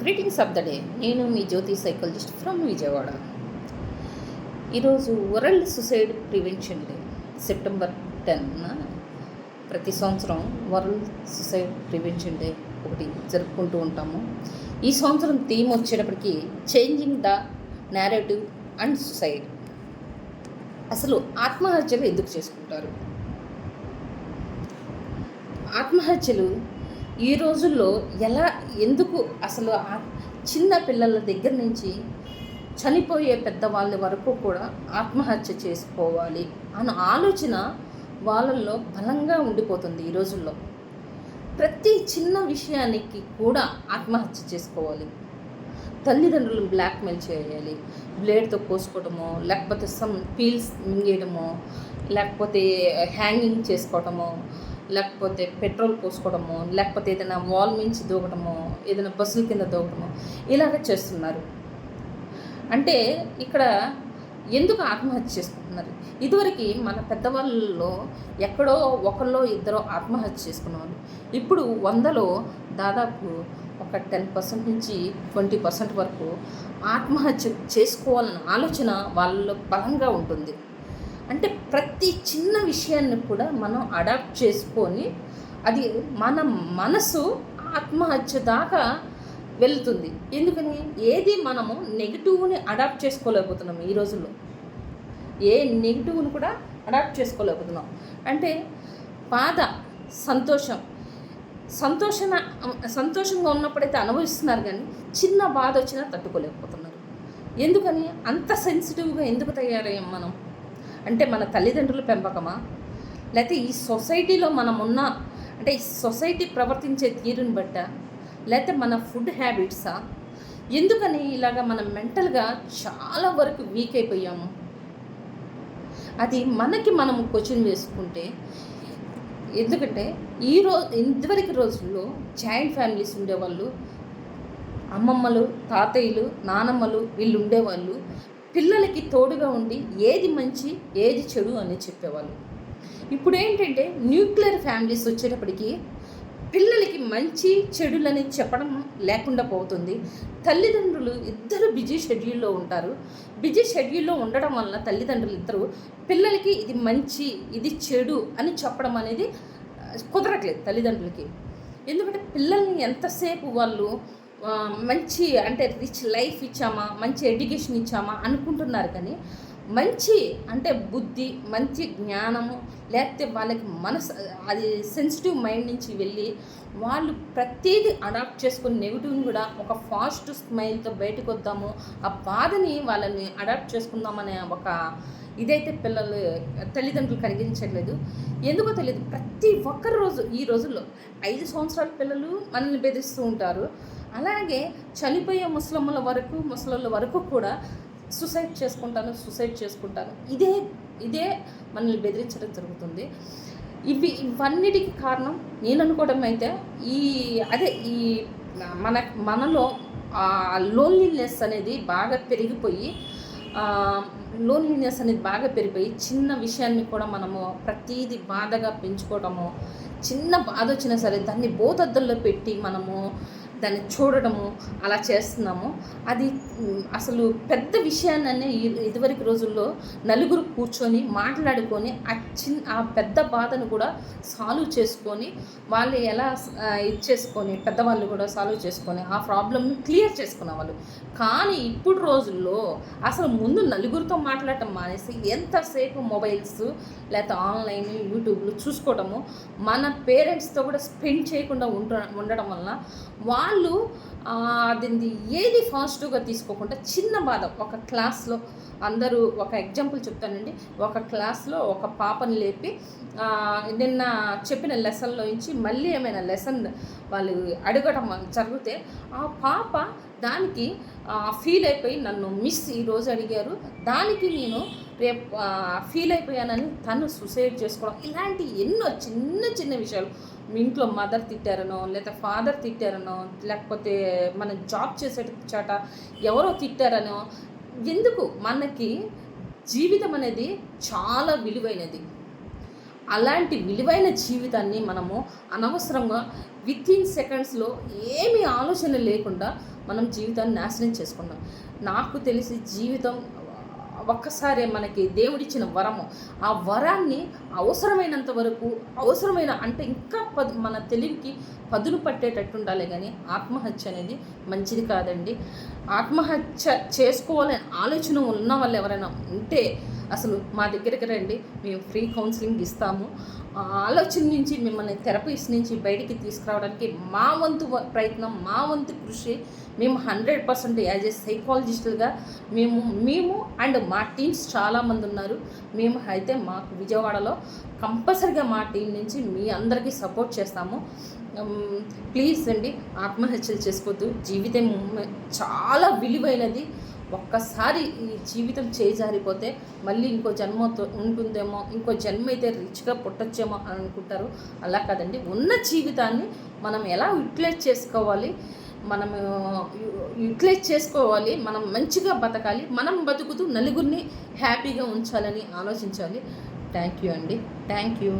Greetings of the day. నేను మీ Jyothi psychologist from Vijayawada. ఈరోజు world suicide prevention day. September 10న ప్రతి సంవత్సరం వరల్డ్ సూసైడ్ ప్రివెన్షన్ డే ఒకటి జరుపుకుంటూ ఉంటాము. ఈ సంవత్సరం థీమ్ వచ్చేటప్పటికి changing the narrative and suicide. అసలు ఆత్మహత్యలు ఎందుకు చేసుకుంటారు? ఆత్మహత్యలు ఈ రోజుల్లో ఎందుకు అసలు చిన్న పిల్లల దగ్గర నుంచి చనిపోయే పెద్దవాళ్ళ వరకు కూడా ఆత్మహత్య చేసుకోవాలి అన్న ఆలోచన వాళ్ళల్లో బలంగా ఉండిపోతుంది. ఈ రోజుల్లో ప్రతి చిన్న విషయానికి కూడా ఆత్మహత్య చేసుకోవాలి. తల్లిదండ్రులను బ్లాక్మెయిల్ చేయాలి, బ్లేడ్తో కోసుకోవటమో, లేకపోతే పీల్స్ మింగేయడమో, లేకపోతే హ్యాంగింగ్ చేసుకోవటమో, లేకపోతే పెట్రోల్ పోసుకోవడము, లేకపోతే ఏదైనా వాల్ మించి దూకటమో, ఏదైనా బస్సుల కింద దూకటమో ఇలాగ చేస్తున్నారు. అంటే ఇక్కడ ఎందుకు ఆత్మహత్య చేసుకుంటున్నారు? ఇదివరకు మన పెద్దవాళ్ళలో ఎక్కడో ఒకళ్ళో ఇద్దరో ఆత్మహత్య చేసుకునేవాళ్ళు. ఇప్పుడు 100లో దాదాపు ఒక 10% నుంచి 20% వరకు ఆత్మహత్య చేసుకోవాలన్న ఆలోచన వాళ్ళలో బలంగా ఉంటుంది. అంటే ప్రతి చిన్న విషయాన్ని కూడా మనం అడాప్ట్ చేసుకొని అది మన మనసు ఆత్మహత్య దాకా వెళుతుంది. ఎందుకని ఏది మనము నెగిటివ్ని అడాప్ట్ చేసుకోలేకపోతున్నాం. ఈ రోజుల్లో ఏ నెగిటివ్ని కూడా అడాప్ట్ చేసుకోలేకపోతున్నాం. అంటే బాధ, సంతోషంగా ఉన్నప్పుడైతే అనుభవిస్తున్నారు, కానీ చిన్న బాధ వచ్చినా తట్టుకోలేకపోతున్నారు. ఎందుకని అంత సెన్సిటివ్గా ఎందుకు తయారయ్యాం మనం? అంటే మన తల్లిదండ్రుల పెంపకమా, లేకపోతే ఈ సొసైటీలో మనం అంటే ఈ సొసైటీ ప్రవర్తించే తీరుని బట్ట, లేకపోతే మన ఫుడ్ హ్యాబిట్సా? ఎందుకని ఇలాగ మనం మెంటల్గా చాలా వరకు వీక్ అయిపోయాము? అది మనకి మనం క్వశ్చన్ వేసుకుంటే, ఎందుకంటే ఇదివరకు రోజుల్లో జాయింట్ ఫ్యామిలీస్ ఉండేవాళ్ళు, అమ్మమ్మలు, తాతయ్యలు, నానమ్మలు వీళ్ళు ఉండేవాళ్ళు. పిల్లలకి తోడుగా ఉండి ఏది మంచి ఏది చెడు అని చెప్పేవాళ్ళు. ఇప్పుడు ఏంటంటే న్యూక్లియర్ ఫ్యామిలీస్ వచ్చేటప్పటికి పిల్లలకి మంచి చెడులని చెప్పడం లేకుండా పోతుంది. తల్లిదండ్రులు ఇద్దరు బిజీ షెడ్యూల్లో ఉంటారు. బిజీ షెడ్యూల్లో ఉండడం వలన తల్లిదండ్రులు ఇద్దరు పిల్లలకి ఇది మంచి ఇది చెడు అని చెప్పడం అనేది కుదరట్లేదు తల్లిదండ్రులకి. ఎందుకంటే పిల్లల్ని ఎంతసేపు వాళ్ళు మంచి అంటే రిచ్ లైఫ్ ఇచ్చామా, మంచి ఎడ్యుకేషన్ ఇచ్చామా అనుకుంటున్నారు, కానీ మంచి అంటే బుద్ధి, మంచి జ్ఞానము, లేకపోతే వాళ్ళకి మనసు అది సెన్సిటివ్ మైండ్ నుంచి వెళ్ళి వాళ్ళు ప్రతిదీ అడాప్ట్ చేసుకుని నెగిటివ్ని కూడా ఒక ఫాస్ట్ స్మైల్తో బయటకు వద్దాము, ఆ బాధని వాళ్ళని అడాప్ట్ చేసుకుందామనే ఒక ఇదైతే తల్లిదండ్రులు కలిగించట్లేదు. ఎందుకో తెలియదు. ప్రతి ఒక్కరి ఈ రోజుల్లో 5 సంవత్సరాల పిల్లలు మనల్ని బెదిరిస్తూ ఉంటారు. అలాగే చనిపోయే ముసలోళ్ళ వరకు కూడా సూసైడ్ చేసుకుంటాను ఇదే మనల్ని బెదిరించడం జరుగుతుంది. ఇవన్నిటికీ కారణం నేను అనుకోవడం అయితే మనలో లోన్లీనెస్ అనేది బాగా పెరిగిపోయి చిన్న విషయాన్ని కూడా మనము ప్రతీది బాధగా పెంచుకోవడము, చిన్న బాధ వచ్చినా సరే దాన్ని బోధద్దల్లో పెట్టి మనము దాన్ని చూడడము అలా చేస్తున్నాము. అది అసలు పెద్ద విషయాన్ని ఇదివరకు రోజుల్లో నలుగురు కూర్చొని మాట్లాడుకొని ఆ పెద్ద బాధను కూడా సాల్వ్ చేసుకొని వాళ్ళు ఎలా ఇచ్చేసుకొని పెద్దవాళ్ళు కూడా సాల్వ్ చేసుకొని ఆ ప్రాబ్లమ్ని క్లియర్ చేసుకునేవాళ్ళు. కానీ ఇప్పుడు రోజుల్లో అసలు ముందు నలుగురితో మాట్లాడటం మానేసి ఎంతసేపు మొబైల్స్ లేకపోతే ఆన్లైన్ యూట్యూబ్లు చూసుకోవడము, మన పేరెంట్స్తో కూడా స్పెండ్ చేయకుండా ఉండడం వలన వాళ్ళు అది ఏది ఫాస్ట్గా తీసుకోకుండా చిన్న బాధ ఒక క్లాస్లో అందరూ ఒక ఎగ్జాంపుల్ చెప్తానండి. ఒక క్లాస్లో ఒక పాపని లేపి నిన్న చెప్పిన లెసన్లో నుంచి మళ్ళీ ఏమైనా లెసన్ వాళ్ళు అడగడం జరిగితే ఆ పాప దానికి ఫీల్ అయిపోయి నన్ను మిస్ ఈరోజు అడిగారు, దానికి నేను రేపు ఫీల్ అయిపోయానని తను సూసైడ్ చేసుకోవడం, ఇలాంటి ఎన్నో చిన్న చిన్న విషయాలు. మీ ఇంట్లో మదర్ తిట్టారనో, లేదా ఫాదర్ తిట్టారనో, లేకపోతే మనం జాబ్ చేసే చాట ఎవరో తిట్టారనో, ఎందుకు మనకి జీవితం అనేది చాలా విలువైనది. అలాంటి విలువైన జీవితాన్ని మనము అనవసరంగా వితిన్ సెకండ్స్లో ఏమీ ఆలోచన లేకుండా మనం జీవితాన్ని నాశనం చేసుకున్నాం. నాకు తెలిసి జీవితం ఒక్కసారే మనకి దేవుడిచ్చిన వరము. ఆ వరాన్ని అవసరమైనంత వరకు, అవసరమైన అంటే ఇంకా మన తెలివికి పదును పట్టేటట్టు ఉండాలి. కానీ ఆత్మహత్య అనేది మంచిది కాదండి. ఆత్మహత్య చేసుకోవాలనే ఆలోచన ఉన్న వాళ్ళు ఎవరైనా ఉంటే అసలు మా దగ్గరికి రండి, మేము ఫ్రీ కౌన్సిలింగ్ ఇస్తాము. ఆ ఆలోచన నుంచి మిమ్మల్ని థెరపీస్ నుంచి బయటికి తీసుకురావడానికి మా వంతు ప్రయత్నం, మా వంతు కృషి మేము 100% యాజ్ ఏ సైకాలజిస్టులుగా మేము అండ్ మా టీమ్స్ చాలామంది ఉన్నారు. మేము అయితే మాకు విజయవాడలో కంపల్సరిగా మా టీం నుంచి మీ అందరికీ సపోర్ట్ చేస్తాము. ప్లీజ్ అండి, ఆత్మహత్యలు చేసుకోవద్దు. జీవితం చాలా విలువైనది. ఒక్కసారి ఈ జీవితం చేజారిపోతే మళ్ళీ ఇంకో జన్మ ఉంటుందేమో, ఇంకో జన్మ అయితే రిచ్గా పుట్టొచ్చేమో అని అనుకుంటారు. అలా కాదండి, ఉన్న జీవితాన్ని మనం ఎలా యూటిలైజ్ చేసుకోవాలి, మనం మంచిగా బతకాలి, మనం బతుకుతూ నలుగురిని హ్యాపీగా ఉంచాలని ఆలోచించాలి. థ్యాంక్ యూ అండి. Thank you.